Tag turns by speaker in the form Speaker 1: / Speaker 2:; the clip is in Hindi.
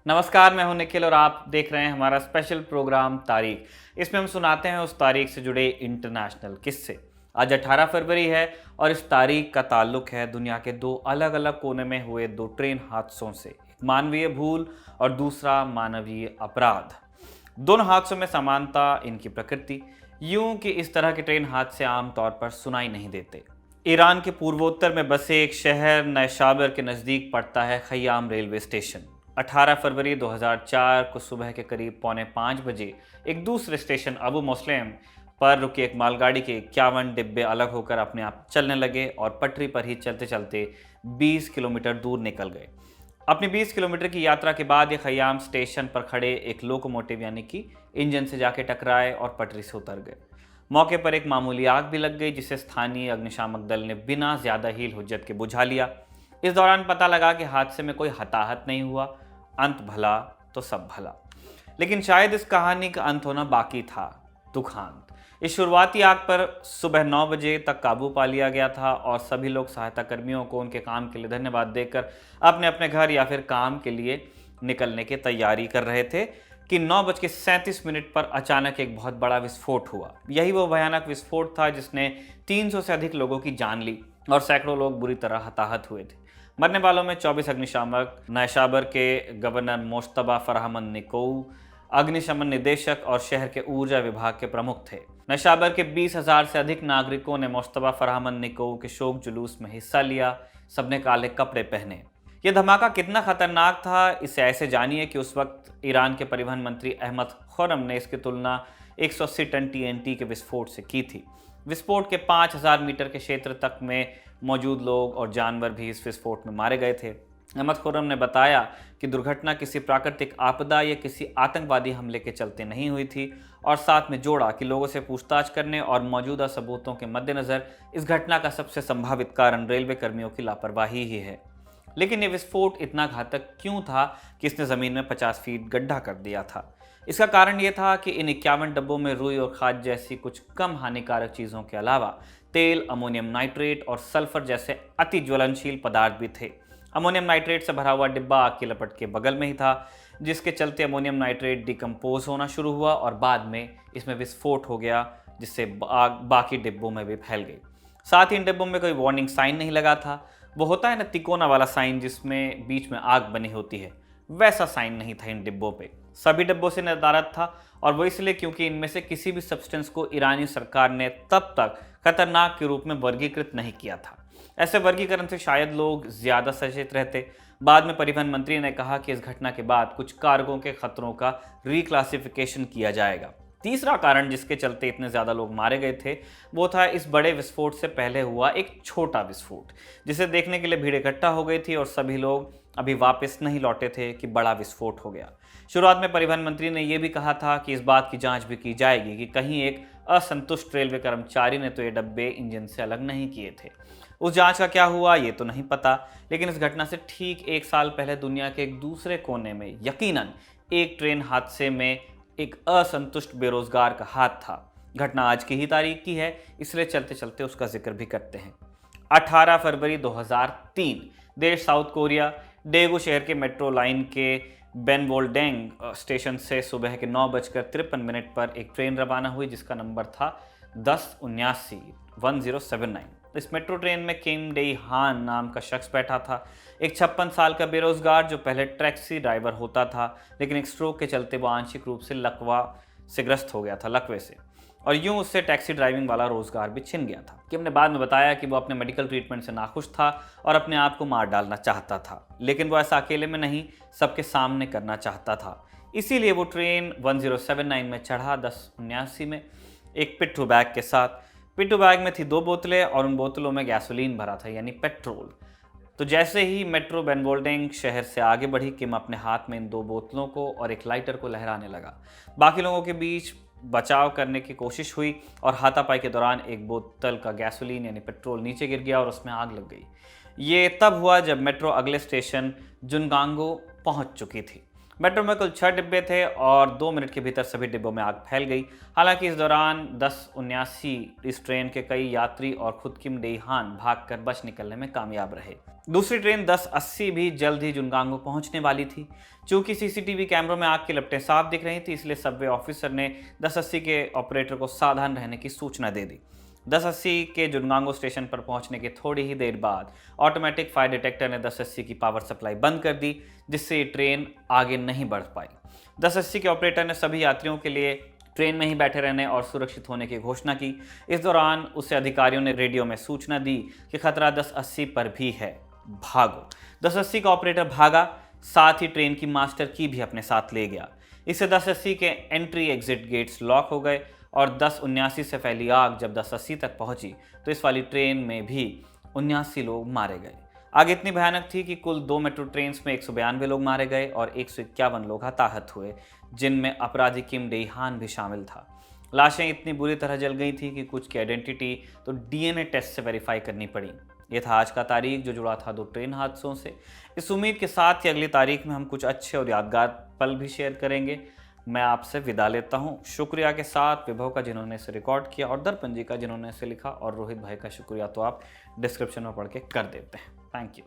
Speaker 1: नमस्कार, मैं हूं निखिल और आप देख रहे हैं हमारा स्पेशल प्रोग्राम तारीख। इसमें हम सुनाते हैं उस तारीख से जुड़े इंटरनेशनल किस्से। आज 18 फरवरी है और इस तारीख का ताल्लुक है दुनिया के दो अलग अलग कोने में हुए दो ट्रेन हादसों से। एक मानवीय भूल और दूसरा मानवीय अपराध। दोनों हादसों में समानता इनकी प्रकृति। यूं कि इस तरह के ट्रेन हादसे आमतौर पर सुनाई नहीं देते। ईरान के पूर्वोत्तर में बसे एक शहर नैशाबर के नज़दीक पड़ता है खयाम रेलवे स्टेशन। 18 फरवरी 2004 को सुबह के करीब 4:45 बजे एक दूसरे स्टेशन अबू मुस्लिम पर रुकी एक मालगाड़ी के 51 डिब्बे अलग होकर अपने आप चलने लगे और पटरी पर ही चलते चलते 20 किलोमीटर दूर निकल गए। अपनी 20 किलोमीटर की यात्रा के बाद ये खयाम स्टेशन पर खड़े एक लोकोमोटिव यानी कि इंजन से जाके टकराए और पटरी से उतर गए। मौके पर एक मामूली आग भी लग गई जिसे स्थानीय अग्निशामक दल ने बिना ज़्यादा हील हुज्जत के बुझा लिया। इस दौरान पता लगा कि हादसे में कोई हताहत नहीं हुआ। अंत भला तो सब भला। लेकिन शायद इस कहानी का अंत होना बाकी था, दुखांत। इस शुरुआती आग पर सुबह 9 बजे तक काबू पा लिया गया था और सभी लोग सहायता कर्मियों को उनके काम के लिए धन्यवाद देकर अपने अपने घर या फिर काम के लिए निकलने की तैयारी कर रहे थे कि 9:37 पर अचानक एक बहुत बड़ा विस्फोट हुआ। यही वो भयानक विस्फोट था जिसने 300 से अधिक लोगों की जान ली और सैकड़ों लोग बुरी तरह हताहत हुए थे। मरने वालों में 24 अग्निशामक, नैशाबर के गवर्नर मोश्तबा फरहामन निकोऊ, अग्निशमन निदेशक और शहर के ऊर्जा विभाग के प्रमुख थे। नैशाबर के 20,000 से अधिक नागरिकों ने मोश्तबा फरहामन निकोऊ के शोक जुलूस में हिस्सा लिया। सबने काले कपड़े पहने। यह धमाका कितना खतरनाक था इसे ऐसे जानिए कि उस वक्त ईरान के परिवहन मंत्री अहमद खुर्रम ने इसकी तुलना 180 टन टीएनटी के विस्फोट से की थी। विस्फोट के 5,000 मीटर के क्षेत्र तक में मौजूद लोग और जानवर भी इस विस्फोट में मारे गए थे। अहमद खुर्रम ने बताया कि दुर्घटना किसी प्राकृतिक आपदा या किसी आतंकवादी हमले के चलते नहीं हुई थी और साथ में जोड़ा कि लोगों से पूछताछ करने और मौजूदा सबूतों के मद्देनज़र इस घटना का सबसे संभावित कारण रेलवे कर्मियों की लापरवाही ही है। लेकिन ये विस्फोट इतना घातक क्यों था कि इसने ज़मीन में 50 फीट गड्ढा कर दिया था? इसका कारण ये था कि इन 51 डब्बों में रुई और खाद जैसी कुछ कम हानिकारक चीज़ों के अलावा तेल, अमोनियम नाइट्रेट और सल्फर जैसे अति ज्वलनशील पदार्थ भी थे। अमोनियम नाइट्रेट से भरा हुआ डिब्बा आग की लपट के बगल में ही था, जिसके चलते अमोनियम नाइट्रेट डिकम्पोज होना शुरू हुआ और बाद में इसमें विस्फोट हो गया, जिससे आग बाकी डिब्बों में भी फैल गई। साथ ही इन डिब्बों में कोई वार्निंग साइन नहीं लगा था। वो होता है ना तिकोना वाला साइन जिसमें बीच में आग बनी होती है, वैसा साइन नहीं था इन डिब्बों पे। सभी डिब्बों से नदारद था और वो इसलिए क्योंकि इनमें से किसी भी सब्सटेंस को ईरानी सरकार ने तब तक खतरनाक के रूप में वर्गीकृत नहीं किया था। ऐसे वर्गीकरण से शायद लोग ज्यादा सचेत रहते। बाद में परिवहन मंत्री ने कहा कि इस घटना के बाद कुछ कार्गों के खतरों का रिक्लासिफिकेशन किया जाएगा। तीसरा कारण जिसके चलते इतने ज़्यादा लोग मारे गए थे वो था इस बड़े विस्फोट से पहले हुआ एक छोटा विस्फोट, जिसे देखने के लिए भीड़ इकट्ठा हो गई थी और सभी लोग अभी वापस नहीं लौटे थे कि बड़ा विस्फोट हो गया। शुरुआत में परिवहन मंत्री ने यह भी कहा था कि इस बात की जांच भी की जाएगी कि कहीं एक असंतुष्ट रेलवे कर्मचारी ने तो ये डब्बे इंजन से अलग नहीं किए थे। उस जांच का क्या हुआ ये तो नहीं पता, लेकिन इस घटना से ठीक 1 साल पहले दुनिया के एक दूसरे कोने में यकीनन एक ट्रेन हादसे में एक असंतुष्ट बेरोजगार का हाथ था। घटना आज की ही तारीख की है, इसलिए चलते चलते उसका जिक्र भी करते हैं। 18 फरवरी 2003 देश साउथ कोरिया डेगू शहर के मेट्रो लाइन के बेनवोल्डेंग स्टेशन से सुबह के 9:53 पर एक ट्रेन रवाना हुई जिसका नंबर था 1079। इस मेट्रो ट्रेन में किम डेई हान नाम का शख्स बैठा था, एक 56 साल का बेरोजगार जो पहले टैक्सी ड्राइवर होता था, लेकिन एक स्ट्रोक के चलते वो आंशिक रूप से लकवा से ग्रस्त हो गया था, लकवे से, और यूं उससे टैक्सी ड्राइविंग वाला रोजगार भी छिन गया था। किम ने बाद में बताया कि वो अपने मेडिकल ट्रीटमेंट से नाखुश था और अपने आप को मार डालना चाहता था, लेकिन वो ऐसा अकेले में नहीं, सबके सामने करना चाहता था। इसीलिए वो ट्रेन 1079 में चढ़ा 1079 में एक पिट्ठू बैग के साथ। पिट्ठू बैग में थी 2 बोतलें और उन बोतलों में गैसोलीन भरा था, यानी पेट्रोल। तो जैसे ही मेट्रो बेनवोल्डेंग शहर से आगे बढ़ी, किम अपने हाथ में इन 2 बोतलों को और एक लाइटर को लहराने लगा। बाकी लोगों के बीच बचाव करने की कोशिश हुई और हाथापाई के दौरान एक बोतल का गैसोलीन यानी पेट्रोल नीचे गिर गया और उसमें आग लग गई। ये तब हुआ जब मेट्रो अगले स्टेशन जुनगांगो पहुंच चुकी थी। मेट्रो में कुल 6 डिब्बे थे और 2 मिनट के भीतर सभी डिब्बों में आग फैल गई। हालांकि इस दौरान 1079 इस ट्रेन के कई यात्री और खुद किम डेहान भागकर बच निकलने में कामयाब रहे। दूसरी ट्रेन 1080 भी जल्द ही जुनगांग पहुंचने वाली थी। चूंकि सीसीटीवी कैमरों में आग की लपटें साफ दिख रही थी, इसलिए सबवे ऑफिसर ने 1080 के ऑपरेटर को सावधान रहने की सूचना दे दी। 1080 के जुनगांगो स्टेशन पर पहुंचने के थोड़ी ही देर बाद ऑटोमेटिक फायर डिटेक्टर ने 1080 की पावर सप्लाई बंद कर दी, जिससे ये ट्रेन आगे नहीं बढ़ पाई। 1080 के ऑपरेटर ने सभी यात्रियों के लिए ट्रेन में ही बैठे रहने और सुरक्षित होने की घोषणा की। इस दौरान उसे अधिकारियों ने रेडियो में सूचना दी कि खतरा 1080 पर भी है, भागो। 1080 का ऑपरेटर भागा, साथ ही ट्रेन की मास्टर की भी अपने साथ ले गया। इससे 1080 के एंट्री एग्जिट गेट्स लॉक हो गए और 1079 से फैली आग जब 1080 तक पहुंची तो इस वाली ट्रेन में भी 79 लोग मारे गए। आग इतनी भयानक थी कि कुल 2 मेट्रो ट्रेन में 192 लोग मारे गए और 151 लोग हताहत हुए, जिनमें अपराधी किम डेहान भी शामिल था। लाशें इतनी बुरी तरह जल गई थी कि कुछ की आइडेंटिटी तो डीएनए टेस्ट से वेरीफाई करनी पड़ी। ये था आज का तारीख, जो जुड़ा था 2 ट्रेन हादसों से। इस उम्मीद के साथ कि अगली तारीख में हम कुछ अच्छे और यादगार पल भी शेयर करेंगे, मैं आपसे विदा लेता हूँ। शुक्रिया के साथ विभव का जिन्होंने इसे रिकॉर्ड किया और दर्पण जी का जिन्होंने इसे लिखा, और रोहित भाई का शुक्रिया तो आप डिस्क्रिप्शन में पढ़ के कर देते हैं। Thank you.